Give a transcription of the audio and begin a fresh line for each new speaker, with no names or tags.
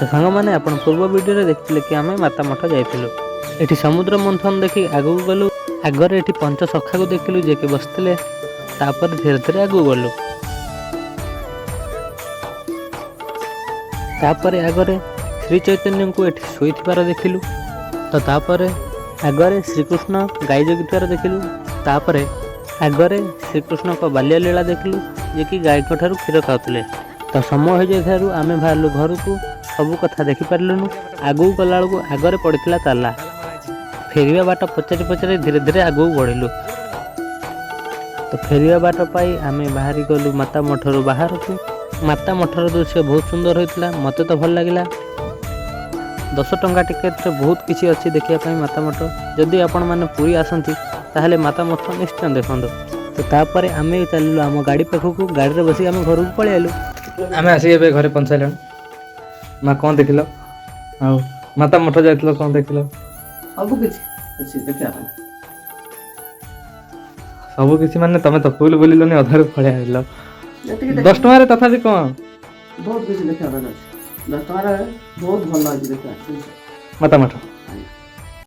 तो सांग मैंने अपन पूर्व वीडियो देखते कि आम माता मठ जाइलु। ये समुद्र मंथन देखी आगू गलु। आगर ये पंच सखा को देखिलु जे कि बसते तापर धीरे धीरे आगू गलु। तापर आगरे श्री चैतन्य को एठी शोइथिबार देखिलु। तो तापर आगरे श्रीकृष्ण गाई जगिथिबार देखिलु। तापर आगरे श्रीकृष्ण को बाल्य लीला देखिलु जे कि गाय ठारू क्षीर खाऊले। तो समय हो जाइथारु आमे बाहरलु घर को सब कथा देखि पारलुनु। आगू गला बेलू आगरे पड़ता ताला। फेरिया बाट पचारि पचारि धीरे धीरे आगू बढ़िलु। तो फेरिया बाट पाई आमे बाहरी गलु माता मठर बाहर को। माता मठर दृश्य बहुत सुंदर होता मत तो भल लगे। 10 टंका टिकेट रे बहुत किसी अच्छी देखा माता मठ। जदि आपण मैंने पूरी आसती ताहले माता मठ निश्चय देखो। तो तापर आम चलू आम गाड़ी पाखक गाड़ी में बस आम घर को पलि आलु।
आम आसिक घरे पहुँचाइल। माँ कौन देख माता मठ जा कौन देख सब किसी माने तुम तो फुल बुलनी अधार पड़े आल 10 टकर तथापि कौन
बहुत किसी देखा 10 टकर बहुत भल लगे देखा
माता मठ।